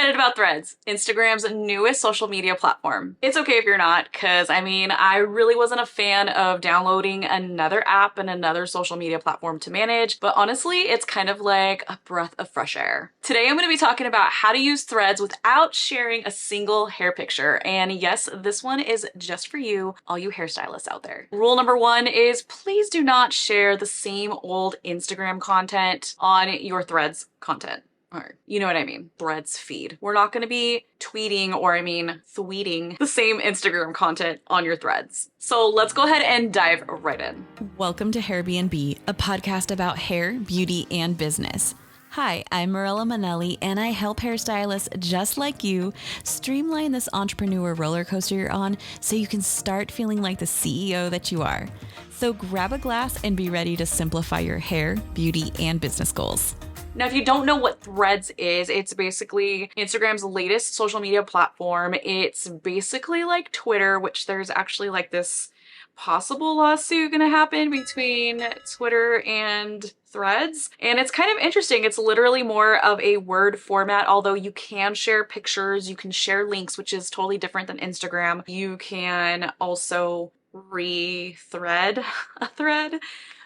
excited about Threads, Instagram's newest social media platform? It's okay if you're not, because I mean, I really wasn't a fan of downloading another app and another social media platform to manage, but honestly, it's kind of like a breath of fresh air. Today, I'm going to be talking about how to use Threads without sharing a single hair picture. And yes, this one is just for you, all you hairstylists out there. Rule number one is please do not share the same old Instagram content on your Threads content. Or, you know what I mean, Threads feed. We're not gonna be tweeting thweeting the same Instagram content on your Threads. So let's go ahead and dive right in. Welcome to HairB&B, a podcast about hair, beauty, and business. Hi, I'm Marilla Manelli, and I help hairstylists just like you streamline this entrepreneur roller coaster you're on so you can start feeling like the CEO that you are. So grab a glass and be ready to simplify your hair, beauty, and business goals. Now, if you don't know what Threads is, it's basically Instagram's latest social media platform. It's basically like Twitter, which there's actually like this possible lawsuit gonna happen between Twitter and Threads. And it's kind of interesting. It's literally more of a word format, although you can share pictures, you can share links, which is totally different than Instagram. You can also re-thread a thread.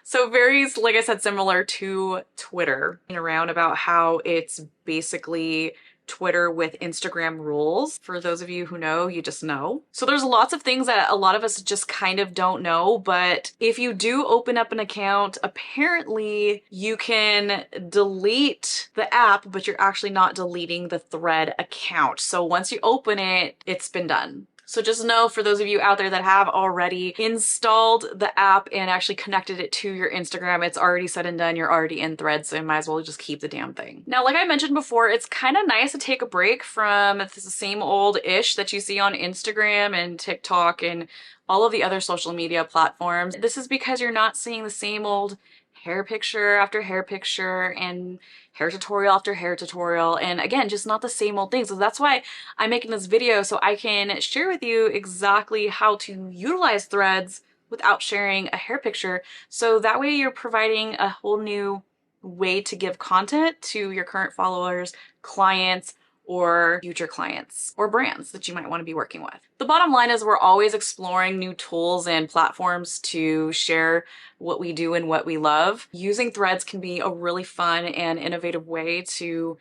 So very, like I said, similar to Twitter, around about how it's basically Twitter with Instagram rules. For those of you who know, you just know. So there's lots of things that a lot of us just kind of don't know, but if you do open up an account, apparently you can delete the app, but you're actually not deleting the Thread account. So once you open it, it's been done. So just know, for those of you out there that have already installed the app and actually connected it to your Instagram, it's already said and done. You're already in Threads, so you might as well just keep the damn thing. Now, like I mentioned before, it's kind of nice to take a break from the same old ish that you see on Instagram and TikTok and all of the other social media platforms. This is because you're not seeing the same old hair picture after hair picture and hair tutorial after hair tutorial, and again, just not the same old thing. So that's why I'm making this video, so I can share with you exactly how to utilize Threads without sharing a hair picture. So that way you're providing a whole new way to give content to your current followers, clients, or future clients or brands that you might want to be working with. The bottom line is we're always exploring new tools and platforms to share what we do and what we love. Using Threads can be a really fun and innovative way to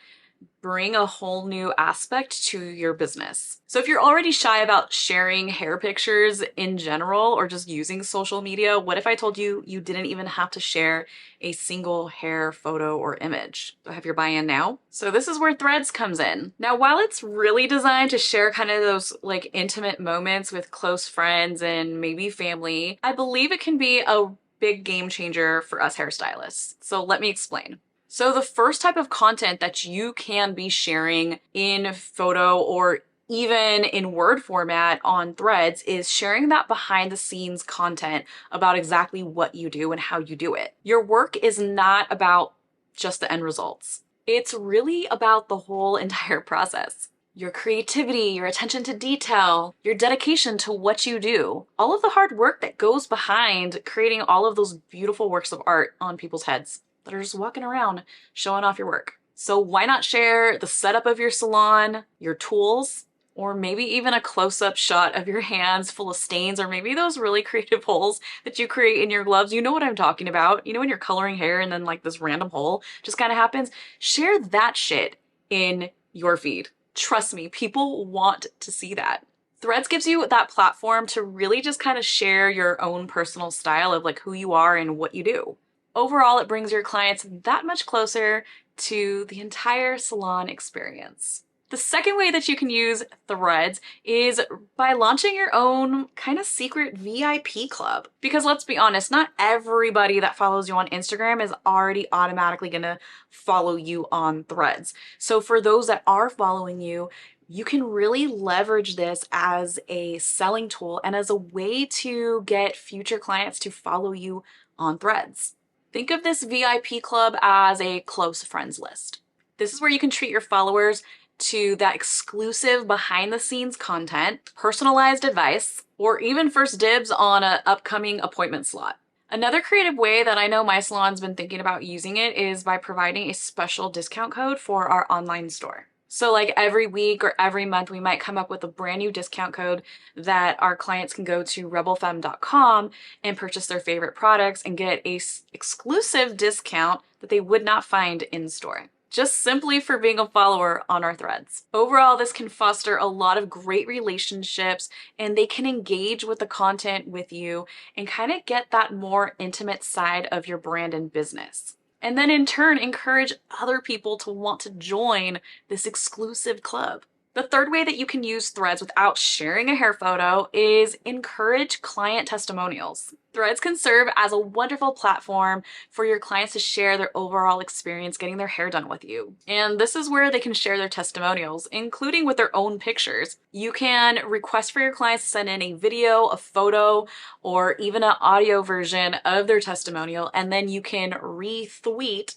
bring a whole new aspect to your business. So if you're already shy about sharing hair pictures in general or just using social media, what if I told you you didn't even have to share a single hair photo or image? So have your buy-in now? So this is where Threads comes in. Now, while it's really designed to share kind of those like intimate moments with close friends and maybe family, I believe it can be a big game changer for us hairstylists. So let me explain. So the first type of content that you can be sharing in photo or even in word format on Threads is sharing that behind the scenes content about exactly what you do and how you do it. Your work is not about just the end results. It's really about the whole entire process. Your creativity, your attention to detail, your dedication to what you do, all of the hard work that goes behind creating all of those beautiful works of art on people's heads that are just walking around showing off your work. So why not share the setup of your salon, your tools, or maybe even a close-up shot of your hands full of stains, or maybe those really creative holes that you create in your gloves. You know what I'm talking about. You know when you're coloring hair and then like this random hole just kind of happens? Share that shit in your feed. Trust me, people want to see that. Threads gives you that platform to really just kind of share your own personal style of like who you are and what you do. Overall, it brings your clients that much closer to the entire salon experience. The second way that you can use Threads is by launching your own kind of secret VIP club. Because let's be honest, not everybody that follows you on Instagram is already automatically gonna follow you on Threads. So for those that are following you, you can really leverage this as a selling tool and as a way to get future clients to follow you on Threads. Think of this VIP club as a close friends list. This is where you can treat your followers to that exclusive behind the scenes content, personalized advice, or even first dibs on an upcoming appointment slot. Another creative way that I know my salon's been thinking about using it is by providing a special discount code for our online store. So like every week or every month, we might come up with a brand new discount code that our clients can go to rebelfemme.com and purchase their favorite products and get a exclusive discount that they would not find in store, just simply for being a follower on our threads. Overall, this can foster a lot of great relationships, and they can engage with the content with you and kind of get that more intimate side of your brand and business. And then in turn, encourage other people to want to join this exclusive club. The third way that you can use Threads without sharing a hair photo is encourage client testimonials. Threads can serve as a wonderful platform for your clients to share their overall experience getting their hair done with you. And this is where they can share their testimonials, including with their own pictures. You can request for your clients to send in a video, a photo, or even an audio version of their testimonial, and then you can retweet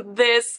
this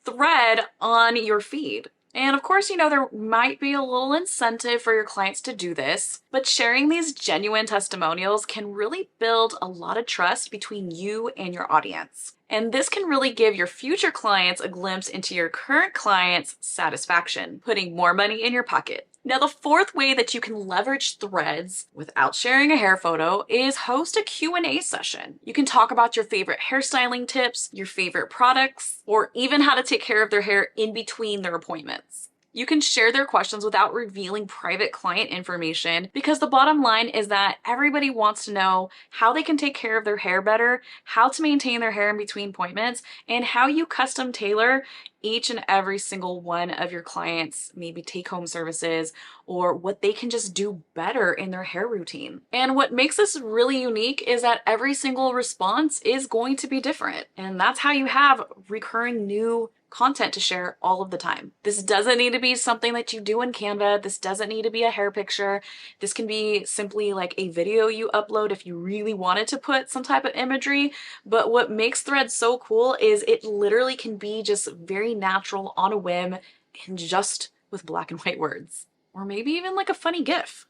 thread on your feed. And of course, there might be a little incentive for your clients to do this, but sharing these genuine testimonials can really build a lot of trust between you and your audience. And this can really give your future clients a glimpse into your current clients' satisfaction, putting more money in your pocket. Now, the fourth way that you can leverage Threads without sharing a hair photo is host a Q&A session. You can talk about your favorite hairstyling tips, your favorite products, or even how to take care of their hair in between their appointments. You can share their questions without revealing private client information, because the bottom line is that everybody wants to know how they can take care of their hair better, how to maintain their hair in between appointments, and how you custom tailor each and every single one of your clients' maybe take-home services, or what they can just do better in their hair routine. And what makes this really unique is that every single response is going to be different, and that's how you have recurring new content to share all of the time. This doesn't need to be something that you do in Canva. This doesn't need to be a hair picture. This can be simply like a video you upload if you really wanted to put some type of imagery. But what makes Threads so cool is it literally can be just very natural on a whim and just with black and white words. Or maybe even like a funny GIF.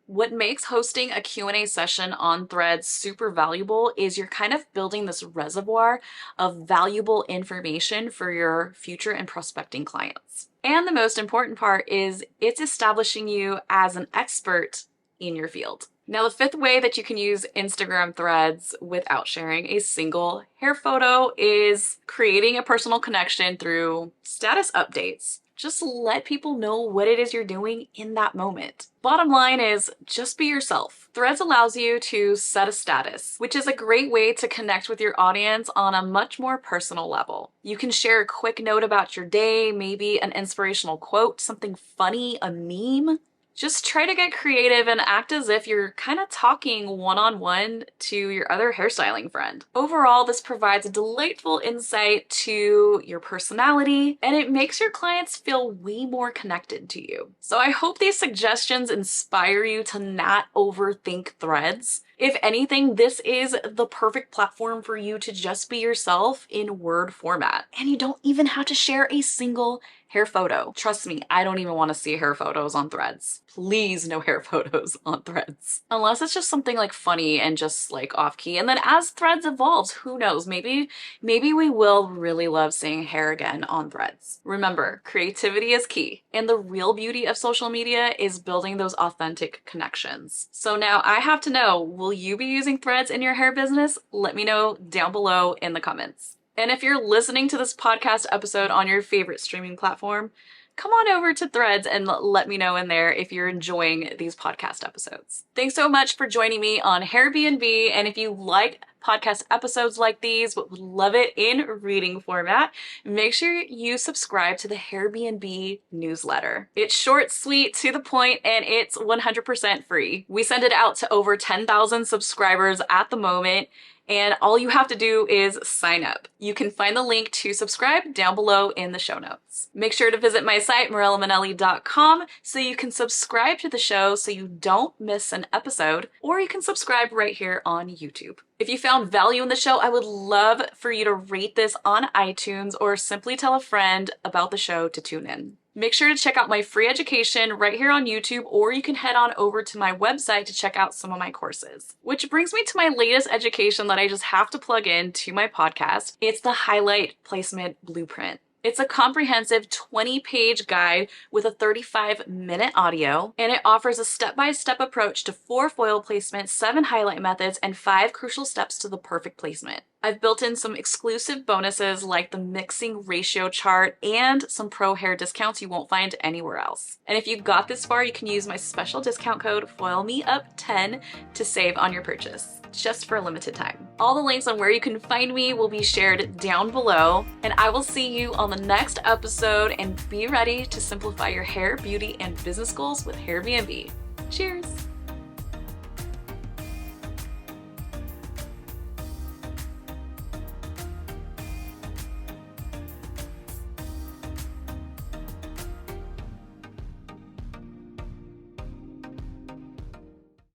What makes hosting a Q&A session on Threads super valuable is you're kind of building this reservoir of valuable information for your future and prospecting clients. And the most important part is it's establishing you as an expert in your field. Now, the fifth way that you can use Instagram Threads without sharing a single hair photo is creating a personal connection through status updates. Just let people know what it is you're doing in that moment. Bottom line is just be yourself. Threads allows you to set a status, which is a great way to connect with your audience on a much more personal level. You can share a quick note about your day, maybe an inspirational quote, something funny, a meme. Just try to get creative and act as if you're kind of talking one-on-one to your other hairstyling friend. Overall, this provides a delightful insight to your personality, and it makes your clients feel way more connected to you. So I hope these suggestions inspire you to not overthink Threads. If anything, this is the perfect platform for you to just be yourself in Word format. And you don't even have to share a single hair photo. Trust me, I don't even want to see hair photos on Threads. Please, no hair photos on Threads. Unless it's just something like funny and just like off key. And then as Threads evolves, who knows? Maybe we will really love seeing hair again on Threads. Remember, creativity is key. And the real beauty of social media is building those authentic connections. So now I have to know, will you be using Threads in your hair business? Let me know down below in the comments. And if you're listening to this podcast episode on your favorite streaming platform, come on over to Threads and let me know in there if you're enjoying these podcast episodes. Thanks so much for joining me on HairB&B. And if you like podcast episodes like these, but would love it in reading format, make sure you subscribe to the HairB&B newsletter. It's short, sweet, to the point, and it's 100% free. We send it out to over 10,000 subscribers at the moment, and all you have to do is sign up. You can find the link to subscribe down below in the show notes. Make sure to visit my site, morellamanelli.com, so you can subscribe to the show so you don't miss an episode, or you can subscribe right here on YouTube. If you found value in the show, I would love for you to rate this on iTunes or simply tell a friend about the show to tune in. Make sure to check out my free education right here on YouTube, or you can head on over to my website to check out some of my courses. Which brings me to my latest education that I just have to plug in to my podcast. It's the Highlight Placement Blueprint. It's a comprehensive 20-page guide with a 35-minute audio, and it offers a step-by-step approach to 4 foil placements, 7 highlight methods, and 5 crucial steps to the perfect placement. I've built in some exclusive bonuses like the mixing ratio chart and some pro hair discounts you won't find anywhere else. And if you got this far, you can use my special discount code FOILMEUP10 to save on your purchase, just for a limited time. All the links on where you can find me will be shared down below, and I will see you on the next episode, and be ready to simplify your hair, beauty, and business goals with HairB&B. Cheers!